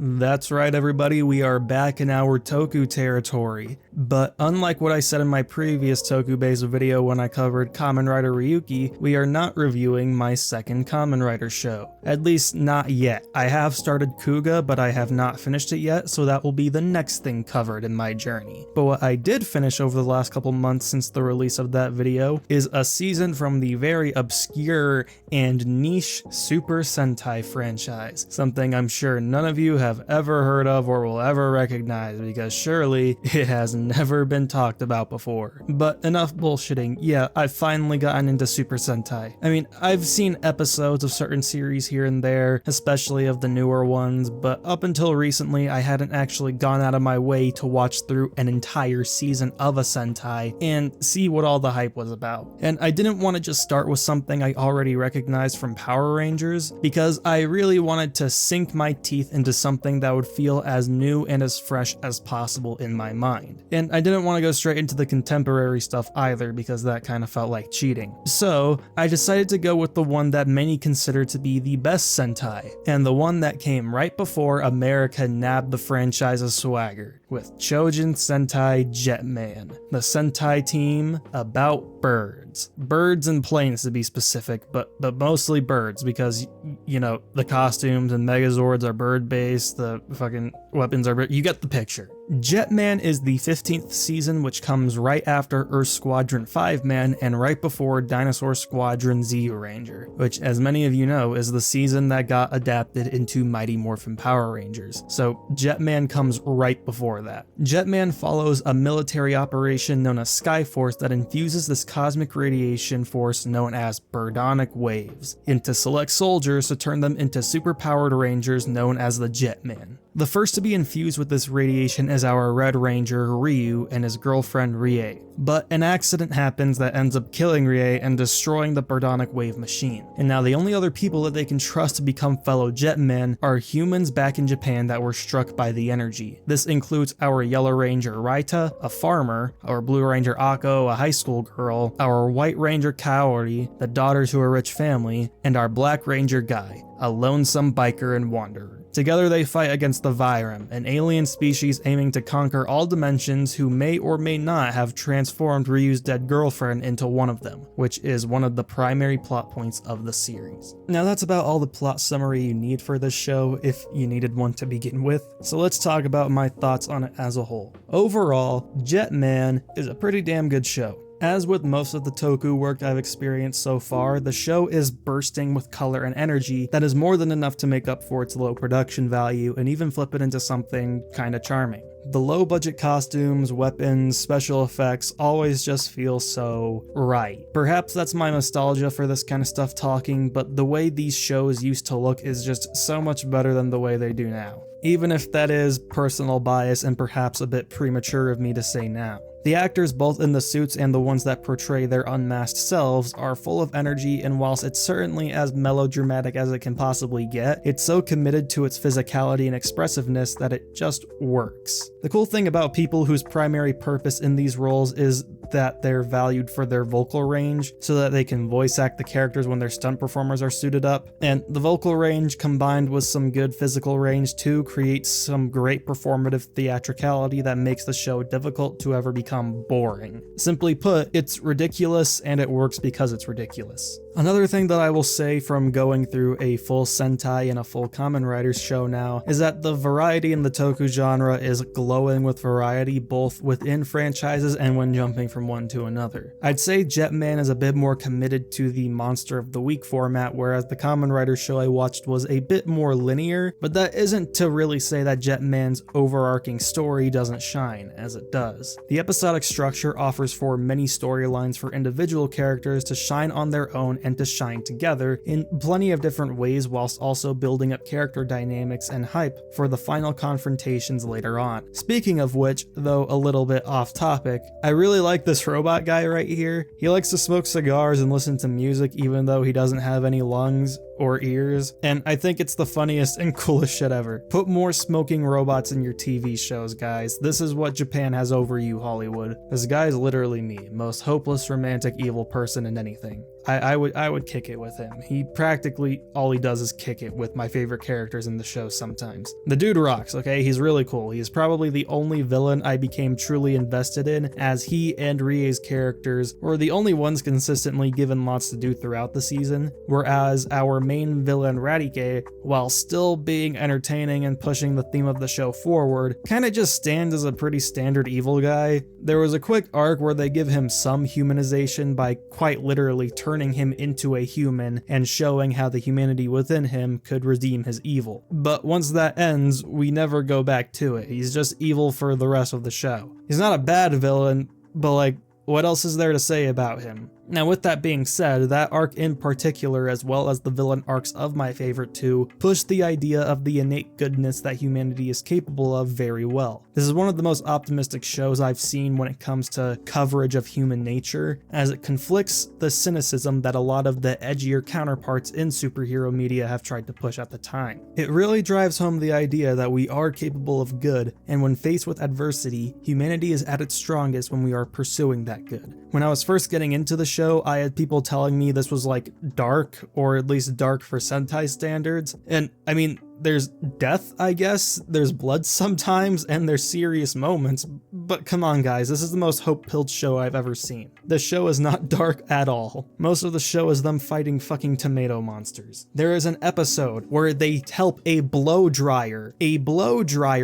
That's right, everybody, we are back in our Toku territory. But unlike what I said in my previous Toku-based video when I covered Kamen Rider Ryuki, we are not reviewing my second Kamen Rider show. At least not yet. I have started Kuga, but I have not finished it yet, so that will be the next thing covered in my journey. But what I did finish over the last couple months since the release of that video is a season from the very obscure and niche Super Sentai franchise. Something I'm sure none of you have ever heard of or will ever recognize, because surely it has never been talked about before. But enough bullshitting. Yeah, I've finally gotten into Super Sentai. I mean, I've seen episodes of certain series here and there, especially of the newer ones, but up until recently I hadn't actually gone out of my way to watch through an entire season of a Sentai and see what all the hype was about. And I didn't want to just start with something I already recognized from Power Rangers, because I really wanted to sink my teeth into something that would feel as new and as fresh as possible in my mind. And I didn't want to go straight into the contemporary stuff either, because that kind of felt like cheating. So I decided to go with the one that many consider to be the best Sentai, and the one that came right before America nabbed the franchise's swagger, with Chojin Sentai Jetman, the Sentai team about birds. Birds and planes to be specific, but mostly birds, because, you know, the costumes and Megazords are bird-based, the fucking weapons are bird. You get the picture. Jetman is the 15th season, which comes right after Earth Squadron 5-Man and right before Dinosaur Squadron Zyuranger, which, as many of you know, is the season that got adapted into Mighty Morphin Power Rangers. So Jetman comes right before that. Jetman follows a military operation known as Skyforce that infuses this cosmic radiation force known as Birdonic Waves into select soldiers to turn them into superpowered rangers known as the Jetman. The first to be infused with this radiation is our Red Ranger Ryu and his girlfriend Rie, but an accident happens that ends up killing Rie and destroying the Birdonic Wave machine. And now the only other people that they can trust to become fellow Jetmen are humans back in Japan that were struck by the energy. This includes our Yellow Ranger Raita, a farmer, our Blue Ranger Akko, a high school girl, our White Ranger Kaori, the daughter to a rich family, and our Black Ranger Guy, a lonesome biker and wanderer. Together they fight against the Virem, an alien species aiming to conquer all dimensions who may or may not have transformed Ryu's dead girlfriend into one of them, which is one of the primary plot points of the series. Now that's about all the plot summary you need for this show, if you needed one to begin with, so let's talk about my thoughts on it as a whole. Overall, Jetman is a pretty damn good show. As with most of the Toku work I've experienced so far, the show is bursting with color and energy that is more than enough to make up for its low production value and even flip it into something kinda charming. The low budget costumes, weapons, special effects always just feel so right. Perhaps that's my nostalgia for this kind of stuff talking, but the way these shows used to look is just so much better than the way they do now. Even if that is personal bias and perhaps a bit premature of me to say now. The actors, both in the suits and the ones that portray their unmasked selves, are full of energy, and whilst it's certainly as melodramatic as it can possibly get, it's so committed to its physicality and expressiveness that it just works. The cool thing about people whose primary purpose in these roles is that they're valued for their vocal range, so that they can voice act the characters when their stunt performers are suited up, and the vocal range combined with some good physical range too creates some great performative theatricality that makes the show difficult to ever become boring. Simply put, it's ridiculous and it works because it's ridiculous. Another thing that I will say from going through a full Sentai and a full Kamen Rider show now is that the variety in the Toku genre is glowing with variety both within franchises and when jumping from one to another. I'd say Jetman is a bit more committed to the Monster of the Week format, whereas the Kamen Rider show I watched was a bit more linear, but that isn't to really say that Jetman's overarching story doesn't shine, as it does. The episodic structure offers for many storylines for individual characters to shine on their own and to shine together in plenty of different ways, whilst also building up character dynamics and hype for the final confrontations later on. Speaking of which, though a little bit off topic, I really like this robot guy right here. He likes to smoke cigars and listen to music even though he doesn't have any lungs, or ears, and I think it's the funniest and coolest shit ever. Put more smoking robots in your TV shows, guys. This is what Japan has over you, Hollywood. This guy is literally me, most hopeless romantic evil person in anything. I would kick it with him. He practically all he does is kick it with my favorite characters in the show sometimes. The dude rocks, okay? He's really cool. He is probably the only villain I became truly invested in, as he and Rie's characters were the only ones consistently given lots to do throughout the season, whereas our main villain Radike, while still being entertaining and pushing the theme of the show forward, kinda just stands as a pretty standard evil guy. There was a quick arc where they give him some humanization by quite literally turning him into a human and showing how the humanity within him could redeem his evil. But once that ends, we never go back to it. He's just evil for the rest of the show. He's not a bad villain, but like, what else is there to say about him? Now, with that being said, that arc in particular, as well as the villain arcs of my favorite two, push the idea of the innate goodness that humanity is capable of very well. This is one of the most optimistic shows I've seen when it comes to coverage of human nature, as it conflicts the cynicism that a lot of the edgier counterparts in superhero media have tried to push at the time. It really drives home the idea that we are capable of good, and when faced with adversity, humanity is at its strongest when we are pursuing that good. When I was first getting into the show, I had people telling me this was like dark, or at least dark for Sentai standards, and I mean, there's death, I guess, there's blood sometimes, and there's serious moments, but come on guys, this is the most hope-pilled show I've ever seen. The show is not dark at all. Most of the show is them fighting fucking tomato monsters. There is an episode where they help a blow dryer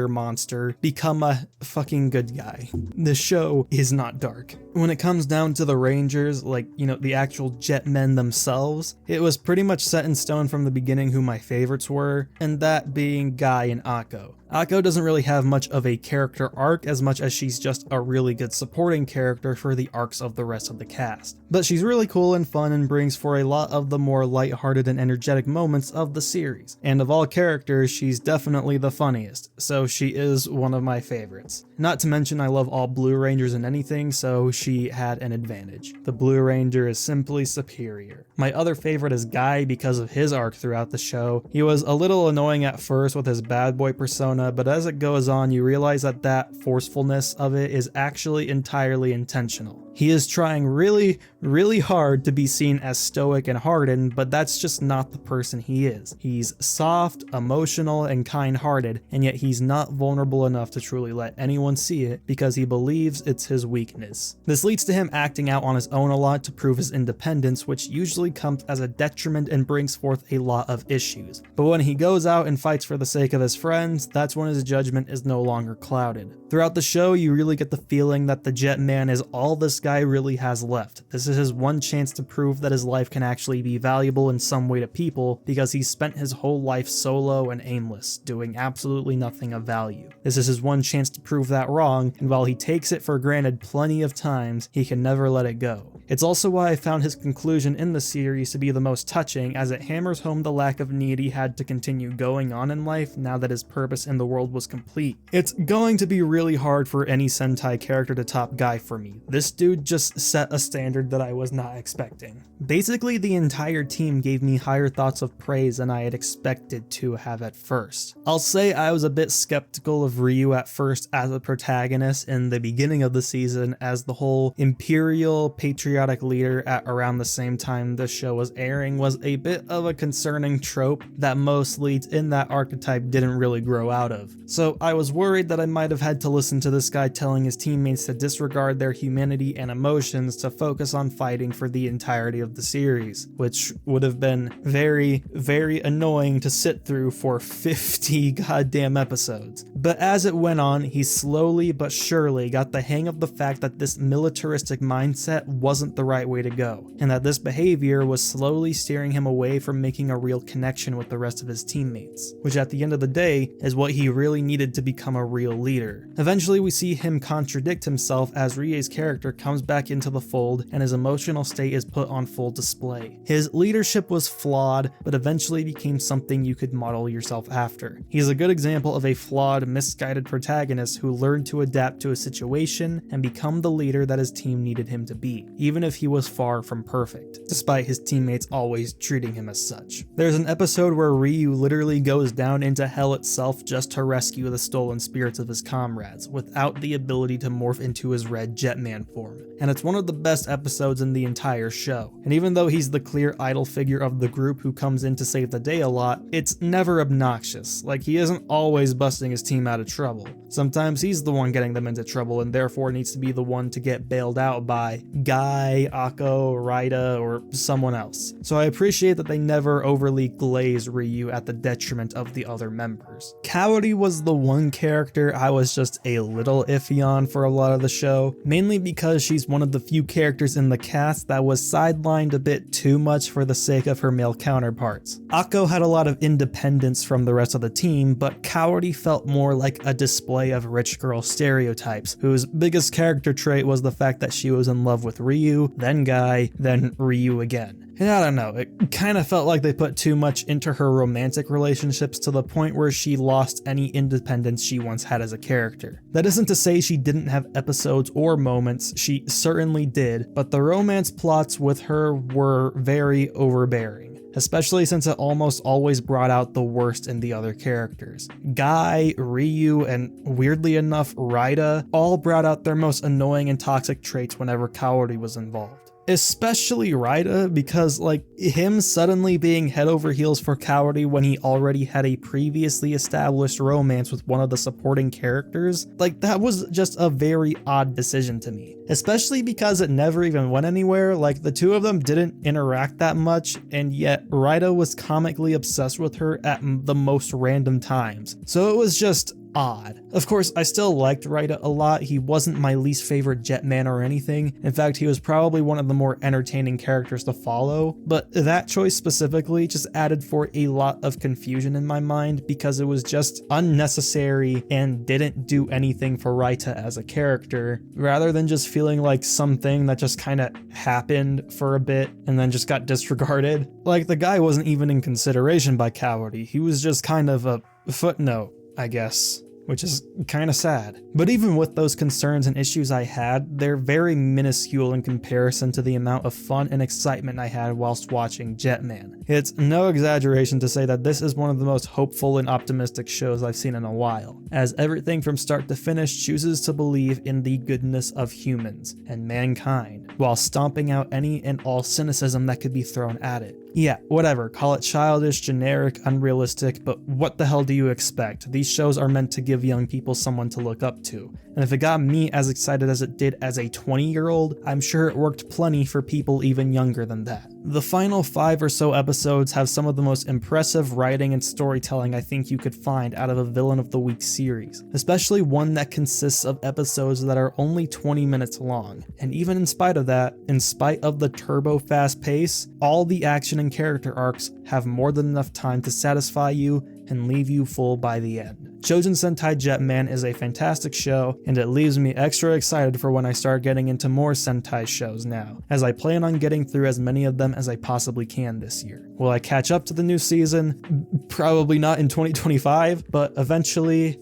monster become a fucking good guy. The show is not dark. When it comes down to the Rangers, like, you know, the actual Jetmen themselves, it was pretty much set in stone from the beginning who my favorites were, and that being Guy and Akko. Akko doesn't really have much of a character arc as much as she's just a really good supporting character for the arcs of the rest of the cast. But she's really cool and fun and brings for a lot of the more lighthearted and energetic moments of the series. And of all characters, she's definitely the funniest, so she is one of my favorites. Not to mention I love all Blue Rangers and anything, so she had an advantage. The Blue Ranger is simply superior. My other favorite is Guy because of his arc throughout the show. He was a little annoying at first with his bad boy persona, but as it goes on, you realize that forcefulness of it is actually entirely intentional. He is trying really, really hard to be seen as stoic and hardened, but that's just not the person he is. He's soft, emotional, and kind-hearted, and yet he's not vulnerable enough to truly let anyone see it because he believes it's his weakness. This leads to him acting out on his own a lot to prove his independence, which usually comes as a detriment and brings forth a lot of issues. But when he goes out and fights for the sake of his friends, that's when his judgment is no longer clouded. Throughout the show, you really get the feeling that the Jetman is all this guy really has left. This is his one chance to prove that his life can actually be valuable in some way to people, because he's spent his whole life solo and aimless, doing absolutely nothing of value. This is his one chance to prove that wrong, and while he takes it for granted plenty of times, he can never let it go. It's also why I found his conclusion in the series to be the most touching, as it hammers home the lack of need he had to continue going on in life now that his purpose in the world was complete. It's going to be really hard for any Sentai character to top Guy for me. This dude just set a standard that I was not expecting. Basically, the entire team gave me higher thoughts of praise than I had expected to have at first. I'll say I was a bit skeptical of Ryu at first as a protagonist in the beginning of the season, as the whole imperial patriotic leader at around the same time the show was airing was a bit of a concerning trope that most leads in that archetype didn't really grow out of. So I was worried that I might have had to listen to this guy telling his teammates to disregard their humanity and emotions to focus on fighting for the entirety of the series, which would have been very, very annoying to sit through for 50 goddamn episodes. But as it went on, he slowly but surely got the hang of the fact that this militaristic mindset wasn't the right way to go, and that this behavior was slowly steering him away from making a real connection with the rest of his teammates, which at the end of the day is what he he really needed to become a real leader. Eventually we see him contradict himself as Rie's character comes back into the fold and his emotional state is put on full display. His leadership was flawed, but eventually became something you could model yourself after. He's a good example of a flawed, misguided protagonist who learned to adapt to a situation and become the leader that his team needed him to be, even if he was far from perfect, despite his teammates always treating him as such. There's an episode where Ryu literally goes down into hell itself just to rescue the stolen spirits of his comrades, without the ability to morph into his red Jetman form. And it's one of the best episodes in the entire show. And even though he's the clear idol figure of the group who comes in to save the day a lot, it's never obnoxious. Like, he isn't always busting his team out of trouble. Sometimes he's the one getting them into trouble and therefore needs to be the one to get bailed out by Guy, Akko, Raida, or someone else. So I appreciate that they never overly glaze Ryu at the detriment of the other members. Kaori was the one character I was just a little iffy on for a lot of the show, mainly because she's one of the few characters in the cast that was sidelined a bit too much for the sake of her male counterparts. Akko had a lot of independence from the rest of the team, but Kaori felt more like a display of rich girl stereotypes, whose biggest character trait was the fact that she was in love with Ryu, then Guy, then Ryu again. And I don't know, it kind of felt like they put too much into her romantic relationships to the point where she lost any independence she once had as a character. That isn't to say she didn't have episodes or moments, she certainly did, but the romance plots with her were very overbearing, especially since it almost always brought out the worst in the other characters. Guy, Ryu, and weirdly enough, Raida all brought out their most annoying and toxic traits whenever Kaori was involved. Especially Raida, because like him suddenly being head over heels for Kaori when he already had a previously established romance with one of the supporting characters, like that was just a very odd decision to me. Especially because it never even went anywhere, like the two of them didn't interact that much, and yet Raida was comically obsessed with her at the most random times. So it was just odd. Of course, I still liked Raida a lot. He wasn't my least favorite Jetman or anything. In fact, he was probably one of the more entertaining characters to follow, but that choice specifically just added for a lot of confusion in my mind because it was just unnecessary and didn't do anything for Raita as a character, rather than just feeling like something that just kind of happened for a bit and then just got disregarded. Like, the guy wasn't even in consideration by Kaori. He was just kind of a footnote, I guess, which is kind of sad. But even with those concerns and issues I had, they're very minuscule in comparison to the amount of fun and excitement I had whilst watching Jetman. It's no exaggeration to say that this is one of the most hopeful and optimistic shows I've seen in a while, as everything from start to finish chooses to believe in the goodness of humans and mankind, while stomping out any and all cynicism that could be thrown at it. Yeah, whatever, call it childish, generic, unrealistic, but what the hell do you expect? These shows are meant to give young people someone to look up to, and if it got me as excited as it did as a 20-year-old, I'm sure it worked plenty for people even younger than that. The final 5 or so episodes have some of the most impressive writing and storytelling I think you could find out of a Villain of the Week series, especially one that consists of episodes that are only 20 minutes long, and even in spite of that, in spite of the turbo fast pace, all the action and character arcs have more than enough time to satisfy you and leave you full by the end. Chojin Sentai Jetman is a fantastic show, and it leaves me extra excited for when I start getting into more Sentai shows now, as I plan on getting through as many of them as I possibly can this year. Will I catch up to the new season? Probably not in 2025, but eventually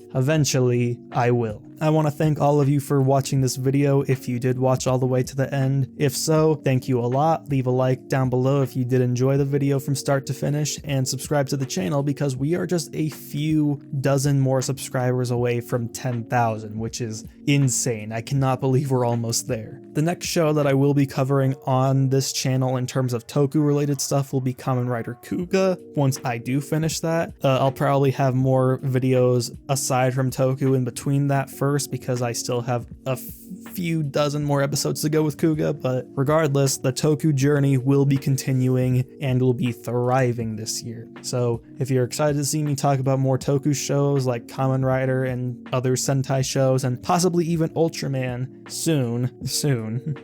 I will. I want to thank all of you for watching this video if you did watch all the way to the end. If so, thank you a lot. Leave a like down below if you did enjoy the video from start to finish, and subscribe to the channel because we are just a few dozen more subscribers away from 10,000, which is insane. I cannot believe we're almost there. The next show that I will be covering on this channel in terms of Toku related stuff will be Kamen Rider Kuga. Once I do finish that, I'll probably have more videos aside from Toku in between that first, because I still have a few dozen more episodes to go with Kuga, but regardless, the Toku journey will be continuing and will be thriving this year. So if you're excited to see me talk about more Toku shows like Kamen Rider and other Sentai shows, and possibly even Ultraman soon,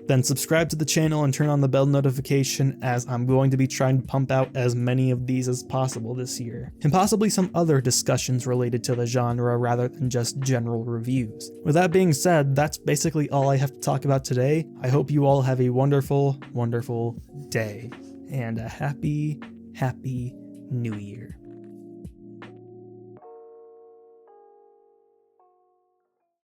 then subscribe to the channel and turn on the bell notification, as I'm going to be trying to pump out as many of these as possible this year, and possibly some other discussions related to the genre rather than just general reviews. With that being said, that's basically all I have to talk about today. I hope you all have a wonderful, wonderful day, and a happy New Year.